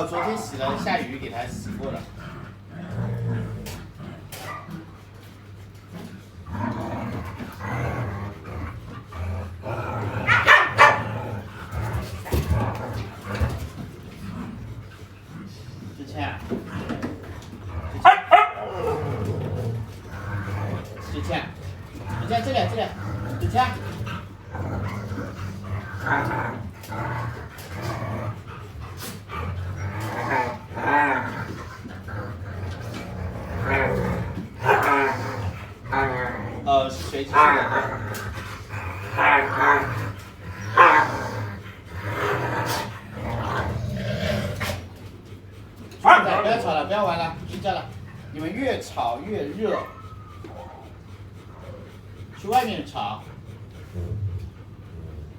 昨天洗了，下雨给它洗过了。之前，这里，之前。是谁去的？不要吵了，不要玩了，睡觉了。你们越吵越热，去外面吵。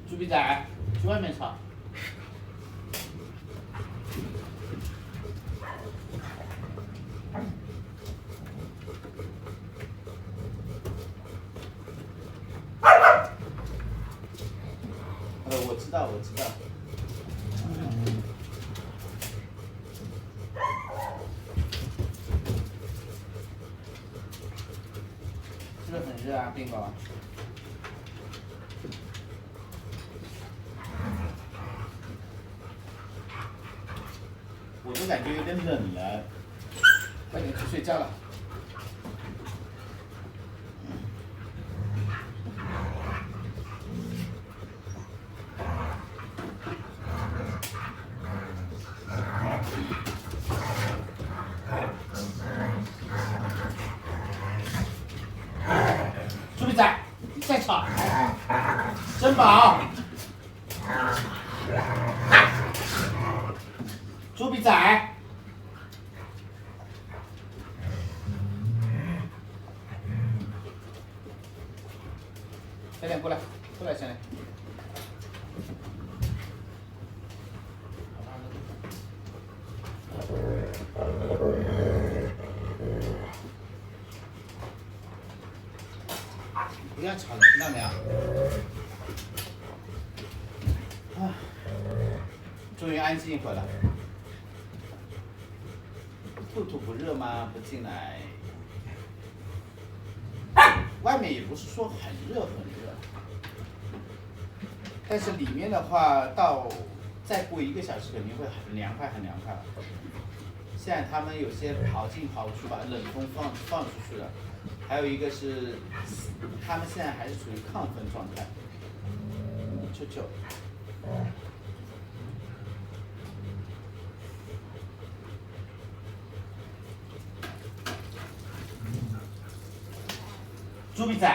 猪鼻仔，去外面吵。我知道。是不是很热啊，冰狗？我都感觉有点冷了，快点去睡觉了。猪鼻仔，你再吵！珍宝，猪鼻仔，小脸过来，小脸。不要吵了，听到没有？终于安静一会儿了。兔兔不热吗？不进来。外面也不是说很热，但是里面的话，再过1个小时肯定会很凉快了。现在他们有些跑进跑出，把冷风放出去了。还有一个是，他们现在还是处于亢奋状态。球球。猪鼻仔，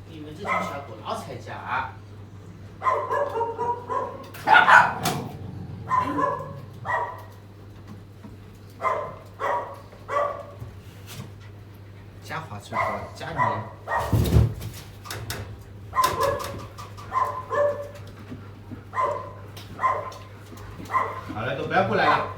你们这群小狗老踩架。加滑翠花，加泥。好了，都不要过来了。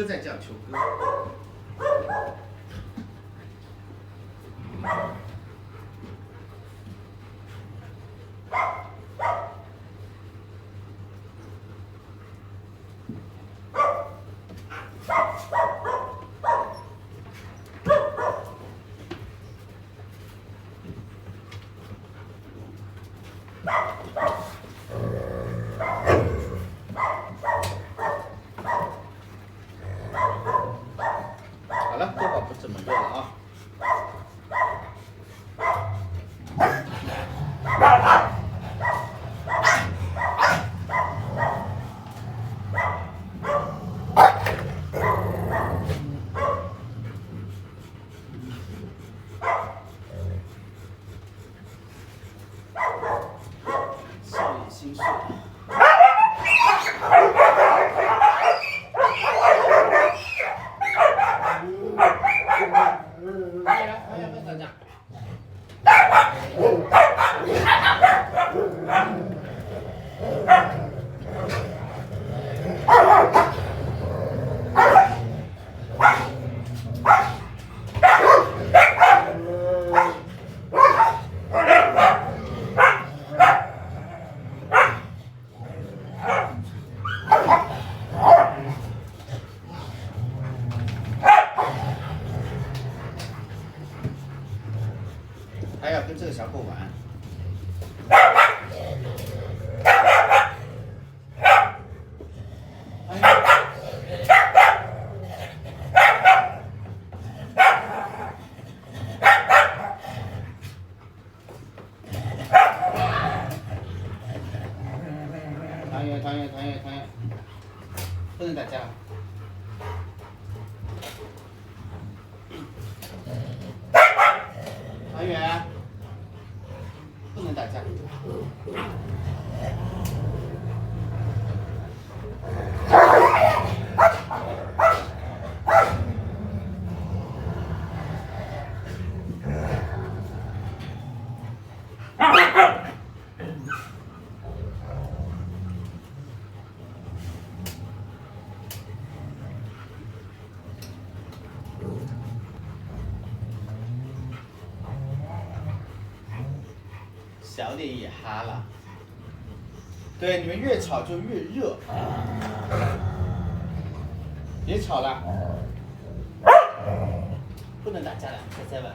哥在叫，球哥。好了，多宝不怎么热了啊。少爷心碎。还要跟这个小狗玩。团圆，不能打架。团圆，不能打架。小脸也哈了。对，你们越吵就越热。别吵了，不能打架了，再玩。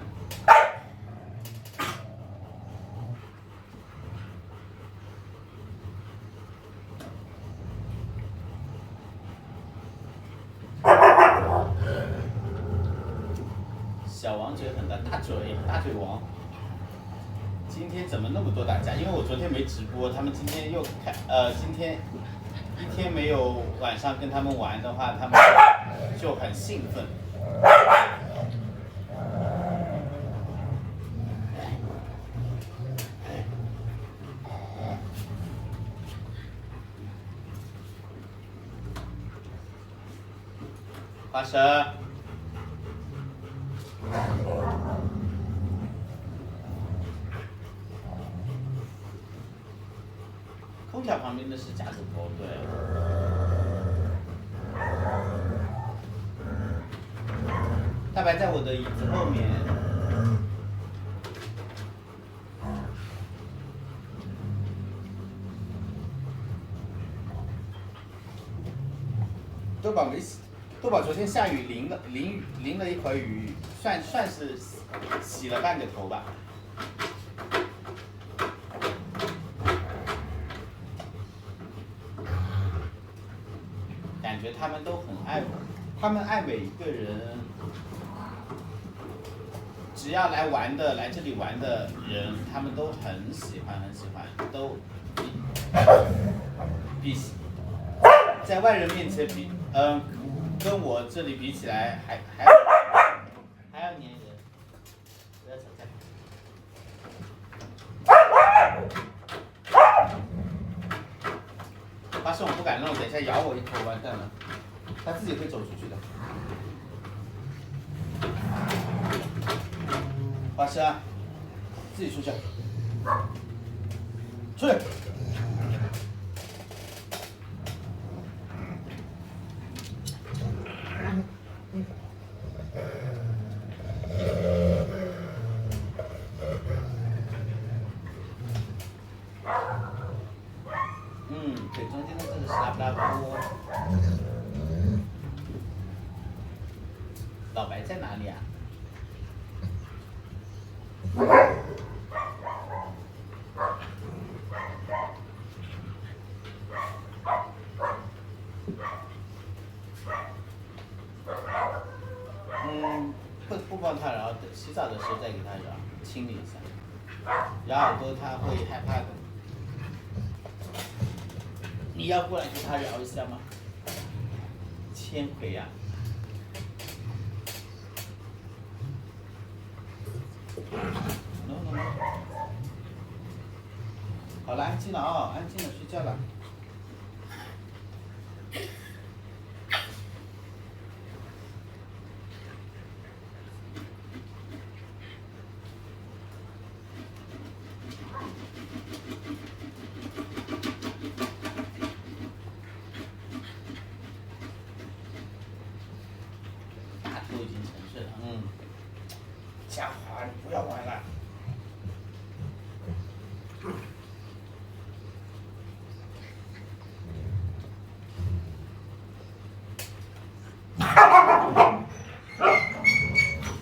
小王嘴很大，大嘴王。今天怎么那么多打架？因为我昨天没直播，他们今天又今天一天没有晚上跟他们玩的话，他们就很兴奋。花生。空调旁边的是夹子坡，对。大白在我的椅子后面。豆宝没洗，豆宝昨天下雨淋了一会儿雨，算是洗了半个头吧。感觉他们都很爱我，他们爱每一个人，只要来玩的，来这里玩的人，他们都很喜欢，都比在外人面前跟我这里比起来还要粘人，不要吵架。花生我不敢弄，等一下咬我一口完蛋了，它自己会走出去的。花生，自己出去，出去。老白在哪里啊？不帮他挠，洗澡的时候再给他挠，清理一下。咬耳朵他会害怕的。你要过来给他挠一下吗？千葵呀、no no no。好了，安静了啊、安静了，睡觉了。大头已经沉睡了，家伙，你不要玩了。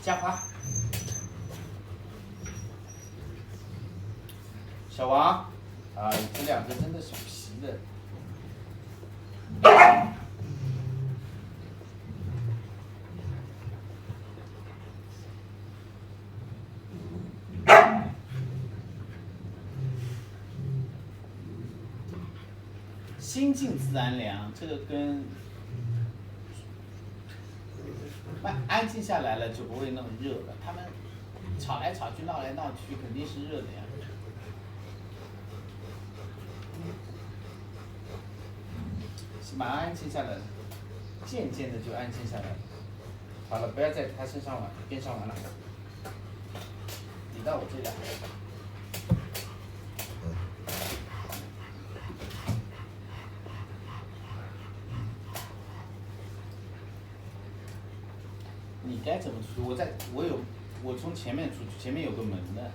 嘉华，小王，啊，这两个真的是皮的。心静自然凉，这个跟安静下来了就不会那么热了。他们吵来吵去、闹来闹去，肯定是热的呀。马上安静下来了，渐渐的就安静下来了。好了，不要在他身上玩，边上玩了。你到我这里来。你该怎么出去？我从前面出去，前面有个门的。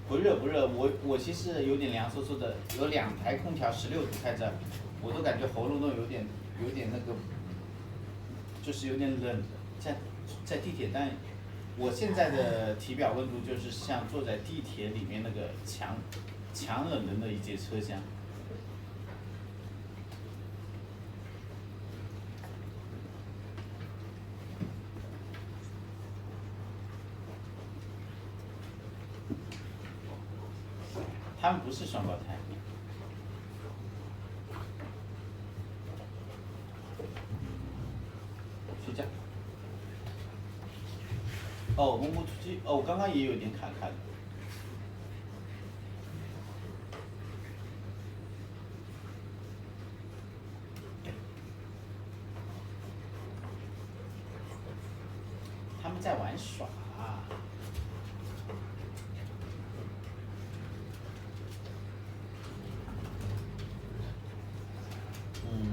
不热不热，我其实有点凉飕飕的，有2台空调16度开着，我都感觉喉咙都有点那个，就是有点冷的，在地铁站，我现在的体表温度就是像坐在地铁里面那个强冷的那一节车厢。他们不是双胞胎。睡觉。哦，摸摸出去。哦，我刚刚也有点卡卡的。他们在玩耍。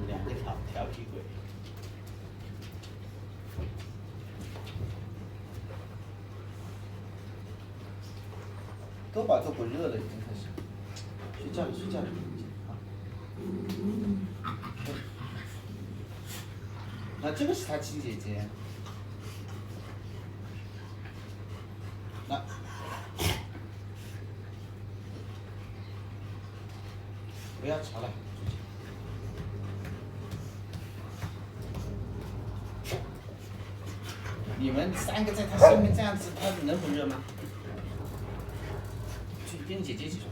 2个调皮鬼。都把都不热了，已经开始。睡觉了，睡觉了。那这个是他亲姐姐。那。不要吵了。你们3个在他身边这样子，他能不热吗？去跟你姐姐一起说。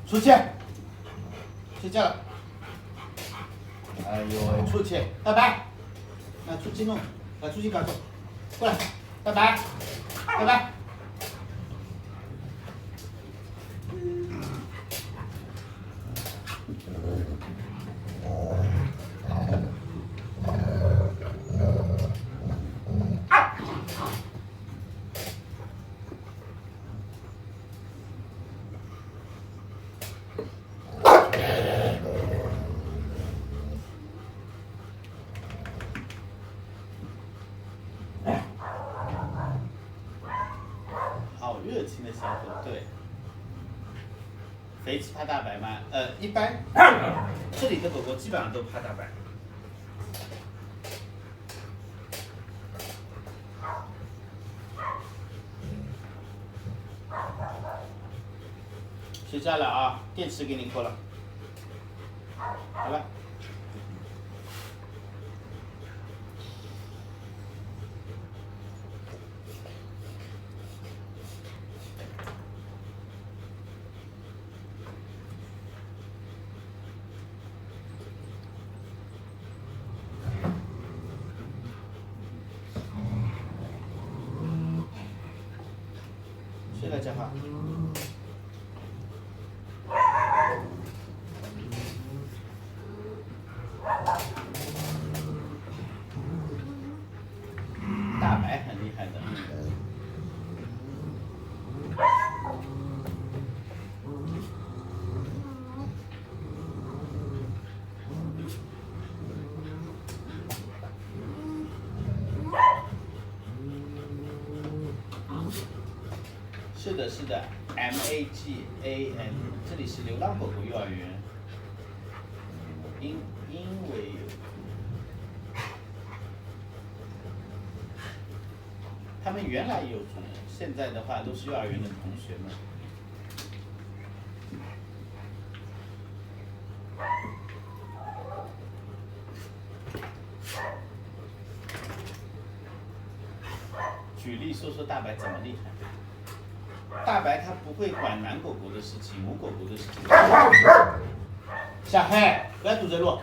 出去，睡觉了。哎呦，出去，拜拜。那出去弄，把出去搞走，过来，拜拜，拜拜。好热情的小狗，对。肥鸡怕大白吗？一般这里的狗狗基本上都怕大白。睡觉了啊，电池给你扣了。好了。睡了，家华。大白很厉害的。是的，是的 ，MAGAN， 这里是流浪狗狗幼儿园。因为他们原来也有主人，现在的话都是幼儿园的同学们。举例说说大白怎么厉害？大白它不会管男狗狗的事情，母狗狗的事情。小黑，不要堵着路。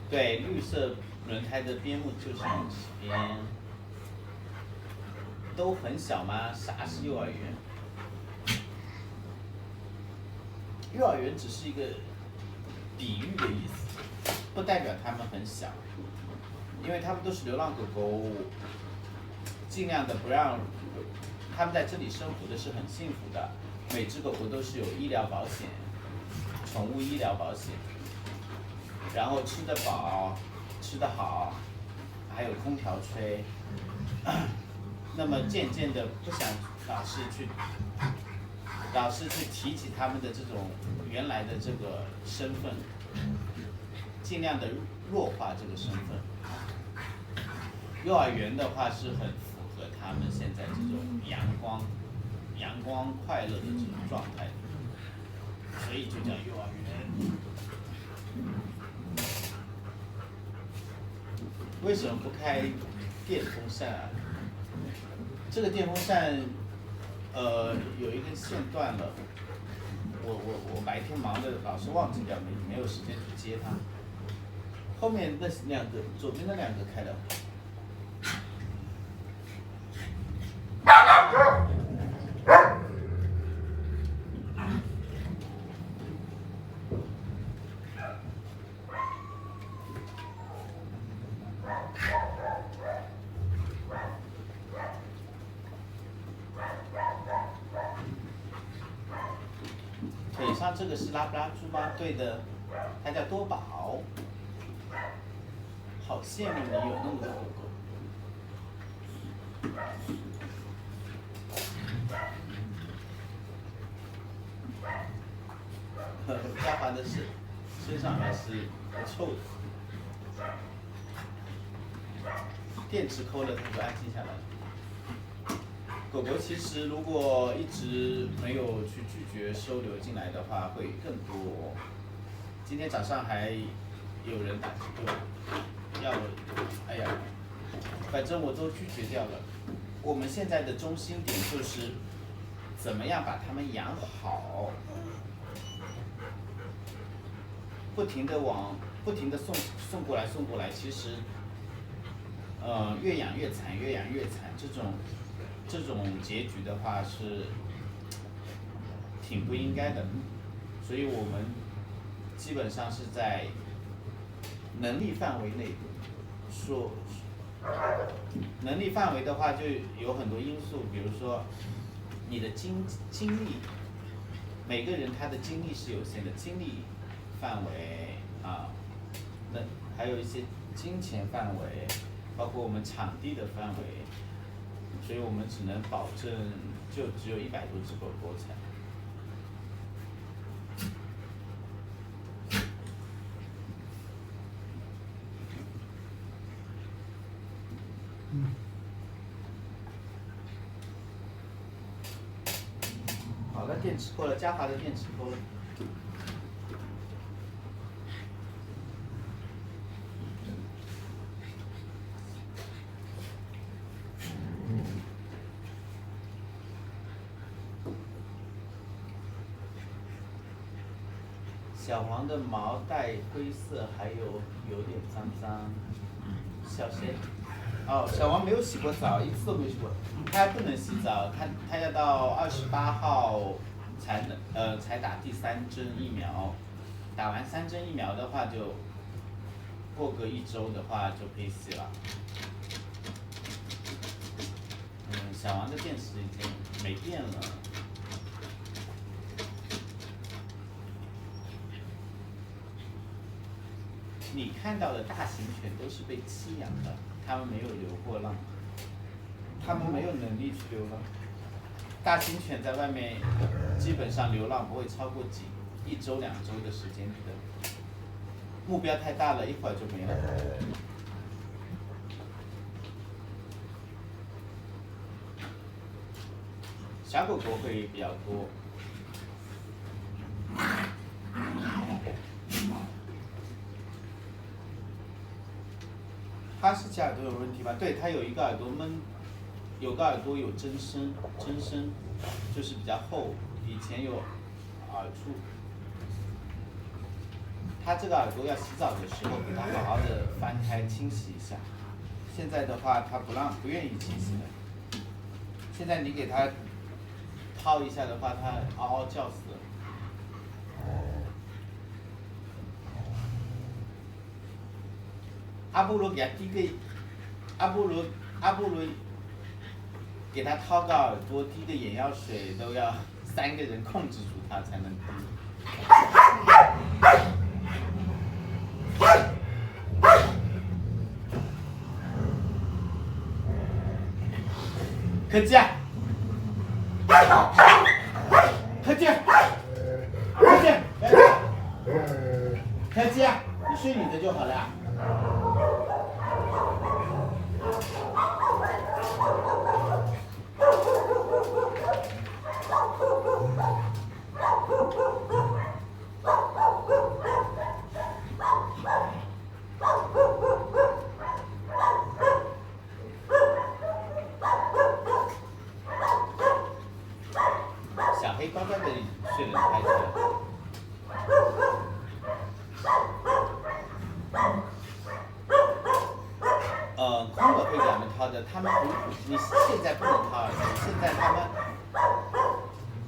对，绿色轮胎的边牧就是引擎边。都很小吗？啥是幼儿园？幼儿园只是一个比喻的意思，不代表它们很小，因为它们都是流浪狗狗，尽量的不让它们在这里生活的是很幸福的。每只狗狗都是有医疗保险，宠物医疗保险，然后吃得饱，吃得好，还有空调吹。那么渐渐的不想老是去提起他们的这种原来的这个身份，尽量的弱化这个身份。幼儿园的话是很符合他们现在这种阳光快乐的这种状态，所以就叫幼儿园。为什么不开电风扇啊？这个电风扇，有一根线断了，我白天忙的老是忘记掉，没有时间去接它。后面那两个，左边那两个开了。腿上这个是拉布拉多吗？对的，它叫多宝。好羡慕你有那么多狗狗。嘉华的是身上还是不臭的，电池抠了它就安静下来了。狗狗其实如果一直没有去拒绝收留进来的话，会更多。今天早上还有人打要我，哎呀，反正我都拒绝掉了。我们现在的中心点就是怎么样把它们养好，不停的送过来，其实越养越惨，越养越惨，这种结局的话是挺不应该的，所以我们基本上是在能力范围内说，能力范围的话就有很多因素，比如说你的精力，每个人他的精力是有限的，精力范围啊，那还有一些金钱范围，包括我们场地的范围，所以我们只能保证就只有100多只狗狗才。好了，电池够了，嘉华的电池够了。小黄的毛带灰色，还有点脏脏。小谁？哦，小王没有洗过澡，一次都没洗过。他还不能洗澡，他要到28号才打第3针疫苗，打完3针疫苗的话就过个1周的话就可以洗了。小王的电池已经没电了。你看到的大型犬都是被弃养的，它们没有流过浪，它们没有能力去流浪。大型犬在外面基本上流浪不会超过1周2周的时间的，目标太大了，一会儿就没了。小狗狗会比较多。哈士奇耳朵有问题吗？对，它有一个耳朵闷，有个耳朵有增生，就是比较厚，以前有耳触。它这个耳朵要洗澡的时候给它好好的翻开清洗一下。现在的话它不愿意清洗的。现在你给它掏一下的话，它嗷嗷叫死了。阿波罗给他阿波罗给他掏个耳朵，滴个眼药水都要3个人控制住他才能滴。柯基啊，柯基，柯基啊，你睡你的就好了。小黑乖乖的睡了开始。空耳会给他们掏的，他们你现在不能掏耳朵，现在他们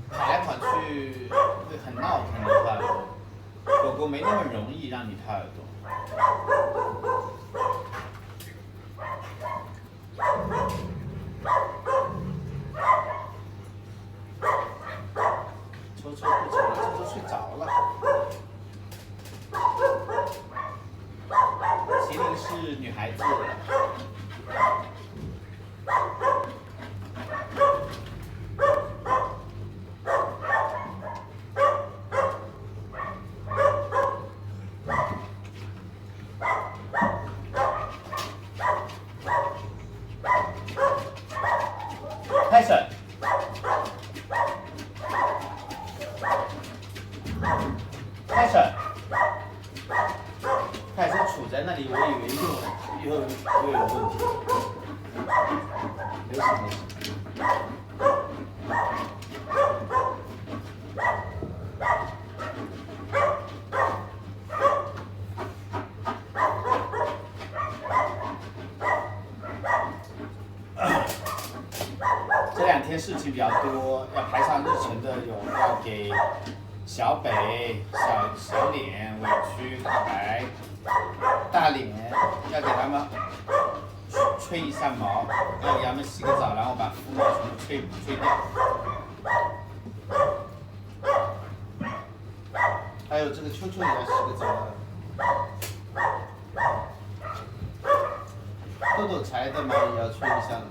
跑来跑去会很闹腾的掏耳朵，狗狗没那么容易让你掏耳朵。抽抽不抽了，抽抽睡着了。麒麟是女孩子。开始。开始。开始杵在那里，我以为又有问题。没事没事。这2天事情比较多，要排上日程的要给小北、小脸、委屈、大白、大脸，要给他们吹一下毛，要给他们洗个澡，然后把肤毛全部吹掉。还有这个秋秋也要洗个澡了。豆豆柴的毛也要吹一下了。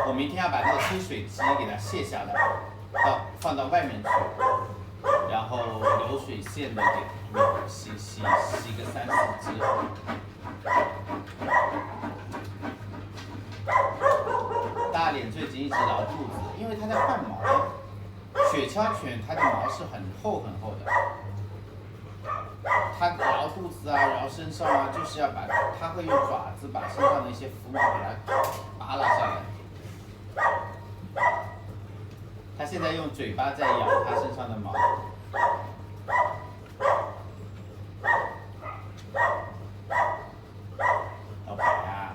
我明天要把那个吹水机给它卸下来，放到外面去，然后流水线的给洗个3、4只。大脸最近一直拉肚子，因为它在换毛。雪橇犬它的毛是很厚很厚的。它挠肚子啊，挠身上啊，就是要它会用爪子把身上的一些浮毛给它扒拉下来。它现在用嘴巴在咬它身上的毛。老板呀，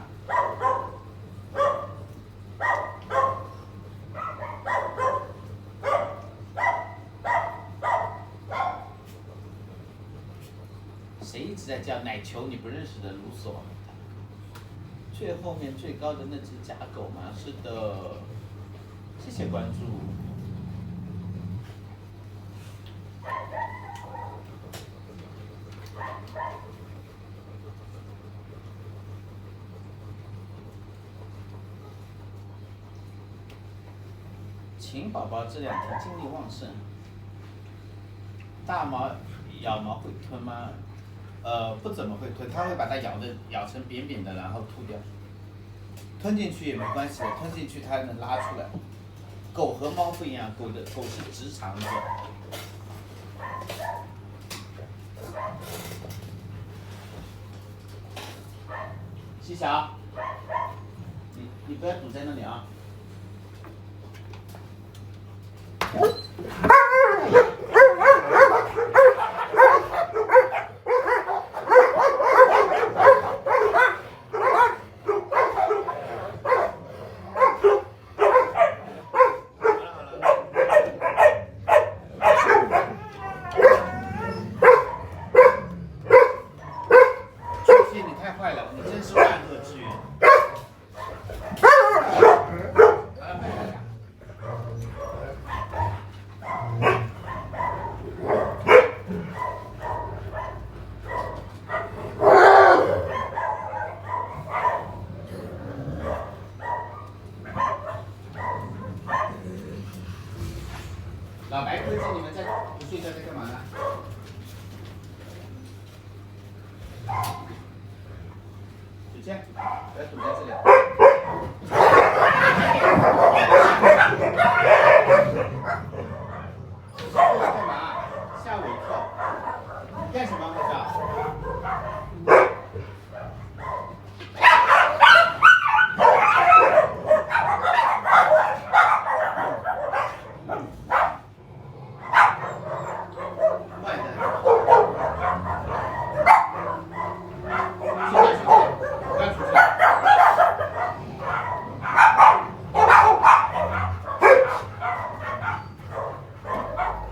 谁一直在叫奶球？你不认识的卢索。最后面最高的那只假狗吗？是的，谢谢关注。秦宝宝这2天精力旺盛。大毛咬毛会吞吗？不怎么会吞，它会把它咬成扁扁的，然后吐掉。吞进去也没关系的，吞进去它能拉出来。狗和猫不一样，狗是直肠子。西小，你不要堵在那里啊！你太坏了，你真是万恶之源。老白科技，你们在不睡觉在干嘛呢？就这样，不要堵在这里。你在过来干嘛？吓我一跳！你干什么，我操！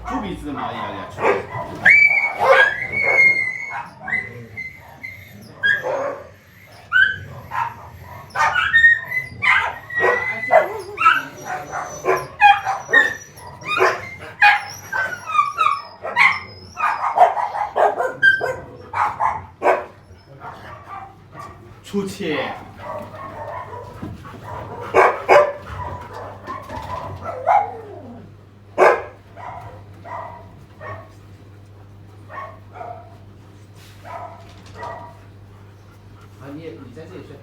猪鼻子的毛也要出来。出去。你在这里睡。